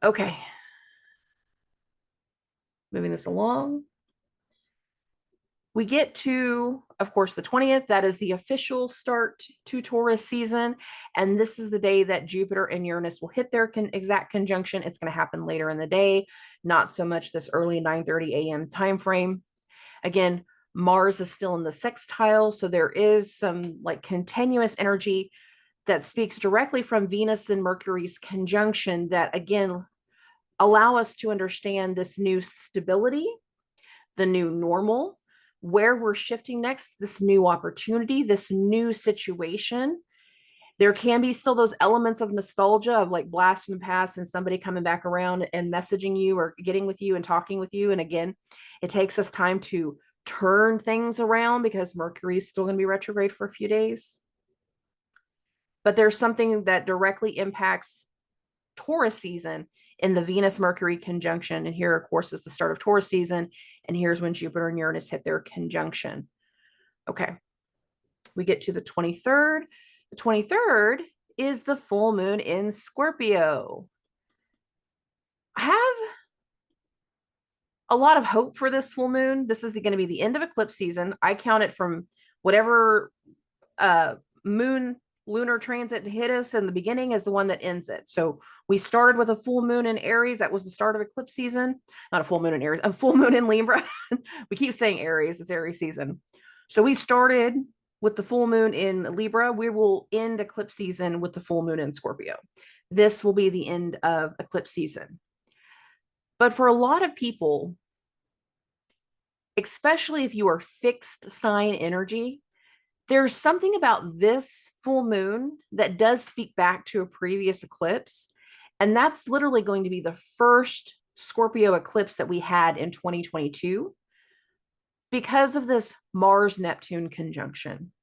Okay. Moving this along. We get to, of course, the 20th. That is the official start to Taurus season. And this is the day that Jupiter and Uranus will hit their exact conjunction. It's going to happen later in the day, not so much this early 9:30 a.m. time frame. Again, Mars is still in the sextile. So there is some like continuous energy that speaks directly from Venus and Mercury's conjunction that, again, allow us to understand this new stability, the new normal, where we're shifting next, this new opportunity, this new situation. There can be still those elements of nostalgia of like blast from the past and somebody coming back around and messaging you or getting with you and talking with you. And again, it takes us time to turn things around because Mercury is still going to be retrograde for a few days. But there's something that directly impacts Taurus season in the Venus-Mercury conjunction. And here, of course, is the start of Taurus season. And here's when Jupiter and Uranus hit their conjunction. Okay. We get to the 23rd. The 23rd is the full moon in Scorpio. I have a lot of hope for this full moon. This is going to be the end of eclipse season. I count it from whatever lunar transit hit us in the beginning as the one that ends it. So we started with a full moon in Aries. That was the start of eclipse season. Not a full moon in Aries, a full moon in Libra. We keep saying Aries, it's Aries season. So we started with the full moon in Libra. We will end eclipse season with the full moon in Scorpio. This will be the end of eclipse season. But for a lot of people, especially if you are fixed sign energy, there's something about this full moon that does speak back to a previous eclipse. And that's literally going to be the first Scorpio eclipse that we had in 2022 because of this Mars-Neptune conjunction.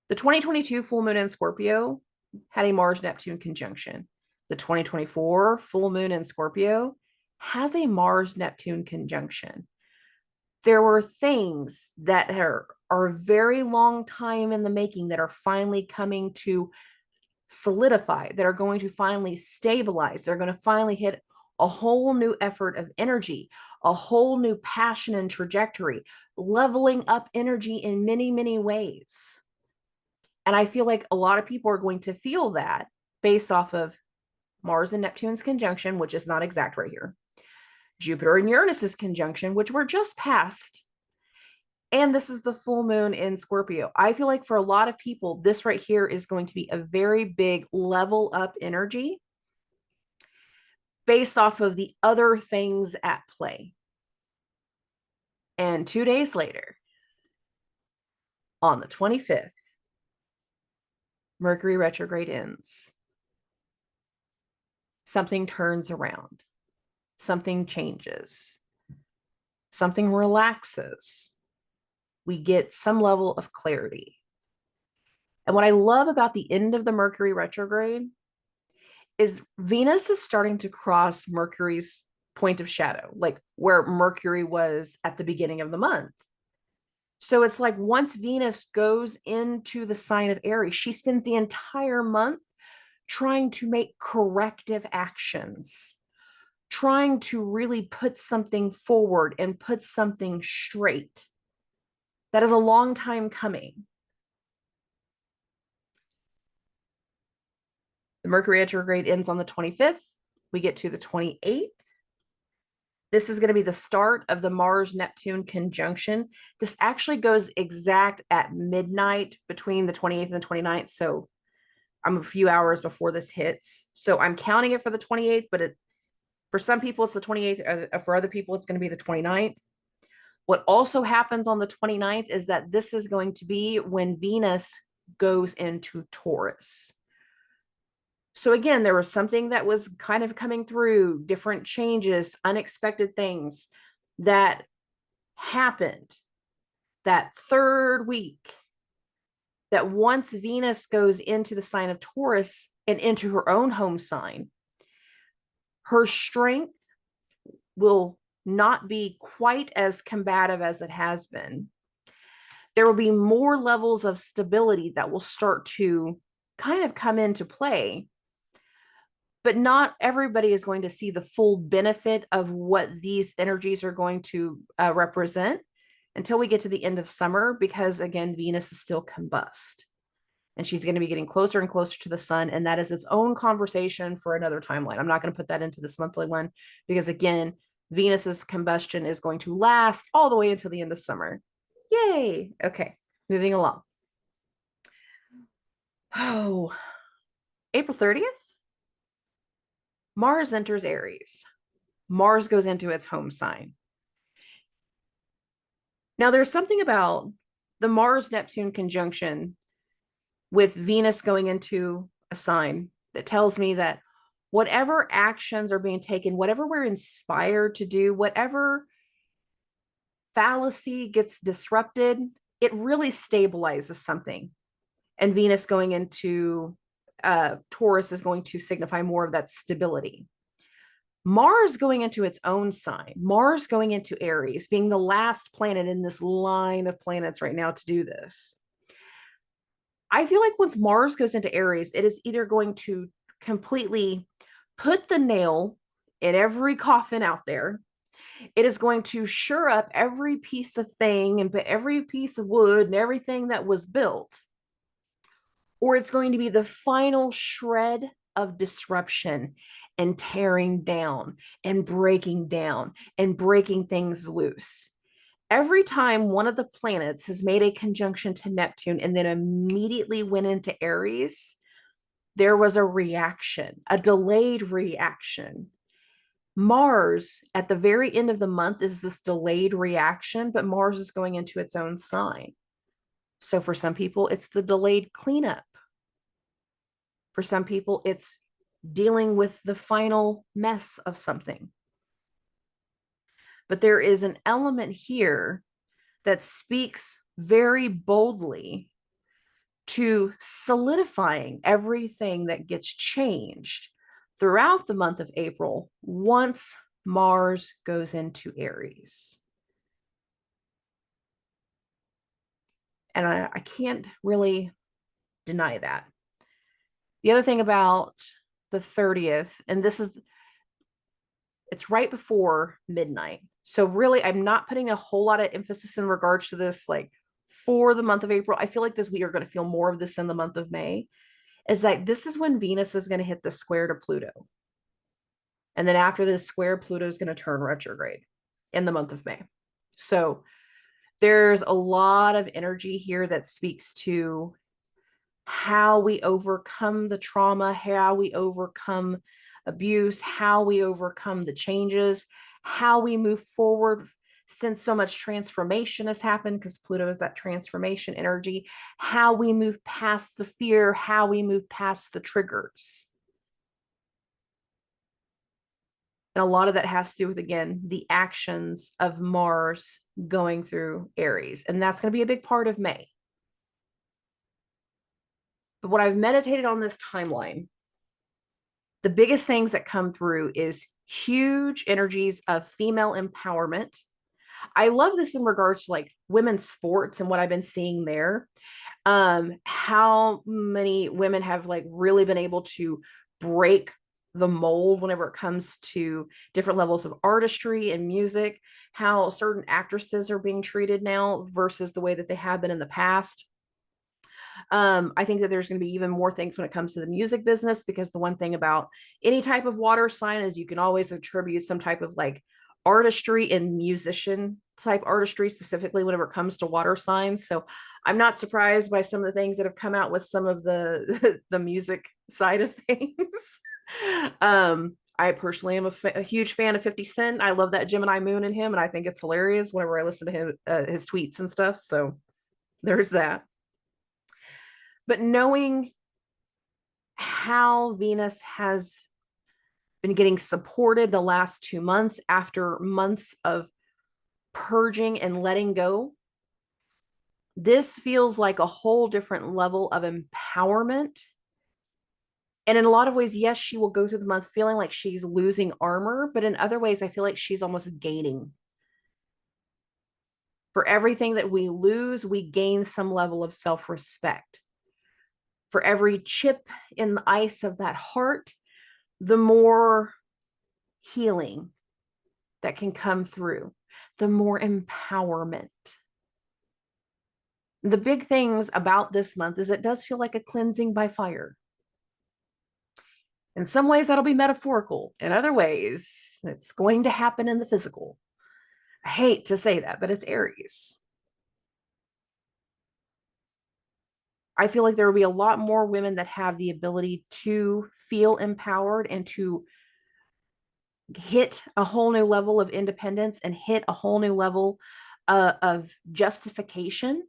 The 2022 full moon in Scorpio had a Mars-Neptune conjunction. The 2024 full moon in Scorpio has a Mars-Neptune conjunction. There were things that are a very long time in the making that are finally coming to solidify, that are going to finally stabilize. They're going to finally hit a whole new effort of energy, a whole new passion and trajectory, leveling up energy in many, many ways. And I feel like a lot of people are going to feel that based off of Mars and Neptune's conjunction, which is not exact right here, Jupiter and Uranus's conjunction, which we're just past. And this is the full moon in Scorpio. I feel like for a lot of people, this right here is going to be a very big level up energy based off of the other things at play. And 2 days later, on the 25th, Mercury retrograde ends. Something turns around. Something changes. Something relaxes. We get some level of clarity. And what I love about the end of the Mercury retrograde is Venus is starting to cross Mercury's point of shadow, like where Mercury was at the beginning of the month. So it's like once Venus goes into the sign of Aries, she spends the entire month trying to make corrective actions, trying to really put something forward and put something straight. That is a long time coming. The Mercury retrograde ends on the 25th. We get to the 28th. This is going to be the start of the Mars-Neptune conjunction. This actually goes exact at midnight between the 28th and the 29th. So I'm a few hours before this hits. So I'm counting it for the 28th, but for some people, it's the 28th. For other people, it's going to be the 29th. What also happens on the 29th is that this is going to be when Venus goes into Taurus. So again, there was something that was kind of coming through, different changes, unexpected things that happened that third week, that once Venus goes into the sign of Taurus and into her own home sign, her strength will not be quite as combative as it has been. There will be more levels of stability that will start to kind of come into play. But not everybody is going to see the full benefit of what these energies are going to represent until we get to the end of summer, because again, Venus is still combust and she's going to be getting closer and closer to the sun. And that is its own conversation for another timeline. I'm not going to put that into this monthly one because again, Venus's combustion is going to last all the way until the end of summer. Yay. Okay. Moving along. Oh, April 30th. Mars enters Aries. Mars goes into its home sign. Now, there's something about the Mars-Neptune conjunction with Venus going into a sign that tells me that whatever actions are being taken, whatever we're inspired to do, whatever fallacy gets disrupted, it really stabilizes something. And Venus going into Taurus is going to signify more of that stability. Mars going into its own sign, Mars going into Aries, being the last planet in this line of planets right now to do this. I feel like once Mars goes into Aries, it is either going to completely put the nail in every coffin out there. It is going to sure up every piece of thing and every piece of wood and everything that was built. Or it's going to be the final shred of disruption and tearing down and breaking things loose. Every time one of the planets has made a conjunction to Neptune and then immediately went into Aries, there was a reaction, a delayed reaction. Mars at the very end of the month is this delayed reaction, but Mars is going into its own sign. So for some people, it's the delayed cleanup. For some people, it's dealing with the final mess of something. But there is an element here that speaks very boldly to solidifying everything that gets changed throughout the month of April once Mars goes into Aries. And I can't really deny that. The other thing about the 30th, and it's right before midnight. So really, I'm not putting a whole lot of emphasis in regards to this, like for the month of April. I feel like we are going to feel more of this in the month of May, is that this is when Venus is going to hit the square to Pluto. And then after this square, Pluto is going to turn retrograde in the month of May. So there's a lot of energy here that speaks to how we overcome the trauma, how we overcome abuse, how we overcome the changes, how we move forward since so much transformation has happened, because Pluto is that transformation energy, how we move past the fear, how we move past the triggers. And a lot of that has to do with, again, the actions of Mars going through Aries. And that's going to be a big part of May. But what I've meditated on this timeline, the biggest things that come through is huge energies of female empowerment. I love this in regards to like women's sports and what I've been seeing there. How many women have like really been able to break the mold whenever it comes to different levels of artistry and music, how certain actresses are being treated now versus the way that they have been in the past. I think that there's going to be even more things when it comes to the music business, because the one thing about any type of water sign is you can always attribute some type of like artistry and musician type artistry, specifically whenever it comes to water signs. So I'm not surprised by some of the things that have come out with some of the the music side of things. I personally am a huge fan of 50 Cent. I love that Gemini moon in him, and I think it's hilarious whenever I listen to him, his tweets and stuff. So there's that. But knowing how Venus has been getting supported the last 2 months after months of purging and letting go, this feels like a whole different level of empowerment. And in a lot of ways, yes, she will go through the month feeling like she's losing armor, but in other ways, I feel like she's almost gaining. For everything that we lose, we gain some level of self-respect. For every chip in the ice of that heart, the more healing that can come through, the more empowerment. The big things about this month is it does feel like a cleansing by fire. In some ways, that'll be metaphorical. In other ways, it's going to happen in the physical. I hate to say that, but it's Aries. I feel like there will be a lot more women that have the ability to feel empowered and to hit a whole new level of independence and hit a whole new level of justification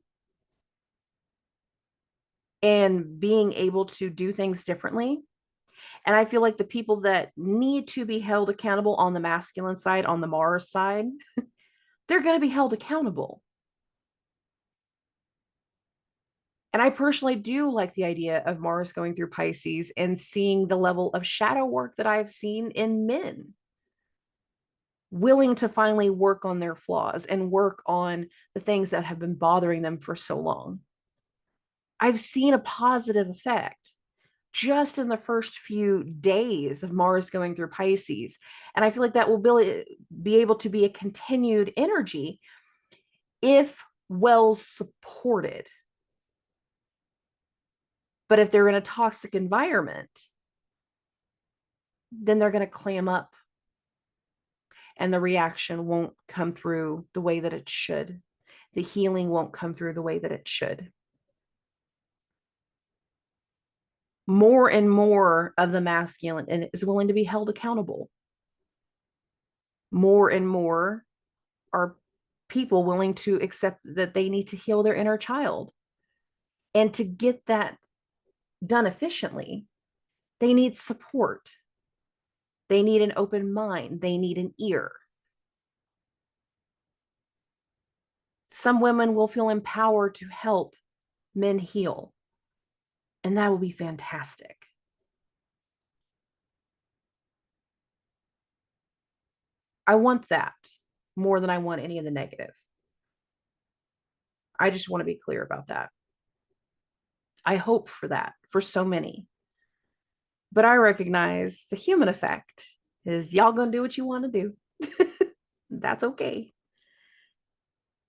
and being able to do things differently. And I feel like the people that need to be held accountable on the masculine side, on the Mars side, they're going to be held accountable. And I personally do like the idea of Mars going through Pisces and seeing the level of shadow work that I've seen in men willing to finally work on their flaws and work on the things that have been bothering them for so long. I've seen a positive effect just in the first few days of Mars going through Pisces. And I feel like that will be able to be a continued energy if well supported. But if they're in a toxic environment, then they're going to clam up and the reaction won't come through the way that it should. The healing won't come through the way that it should. More and more of the masculine is willing to be held accountable. More and more are people willing to accept that they need to heal their inner child. And to get that done efficiently, they need support. They need an open mind. They need an ear. Some women will feel empowered to help men heal. And that will be fantastic. I want that more than I want any of the negative. I just want to be clear about that. I hope for that for so many. But I recognize the human effect is y'all gonna do what you want to do. That's okay.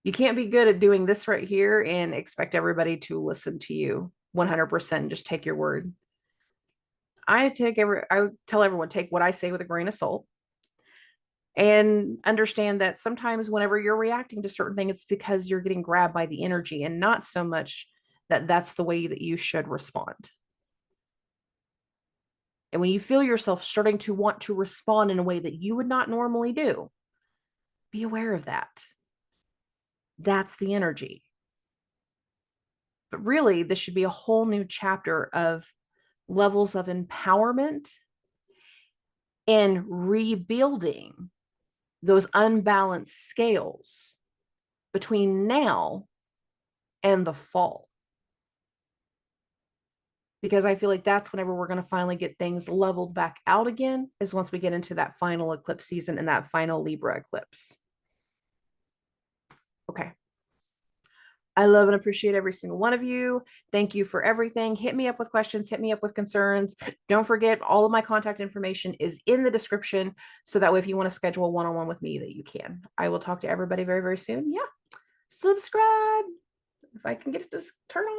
You can't be good at doing this right here and expect everybody to listen to you 100%. Just take your word. I tell everyone, take what I say with a grain of salt and understand that sometimes whenever you're reacting to certain things, it's because you're getting grabbed by the energy and not so much that that's the way that you should respond. And when you feel yourself starting to want to respond in a way that you would not normally do, be aware of that. That's the energy. But really, this should be a whole new chapter of levels of empowerment and rebuilding those unbalanced scales between now and the fall. Because I feel like that's whenever we're going to finally get things leveled back out again, is once we get into that final eclipse season and that final Libra eclipse. Okay. I love and appreciate every single one of you. Thank you for everything. Hit me up with questions, hit me up with concerns. Don't forget, all of my contact information is in the description. So that way, if you want to schedule a one-on-one with me, that you can. I will talk to everybody very, very soon. Yeah. Subscribe if I can get it to turn on.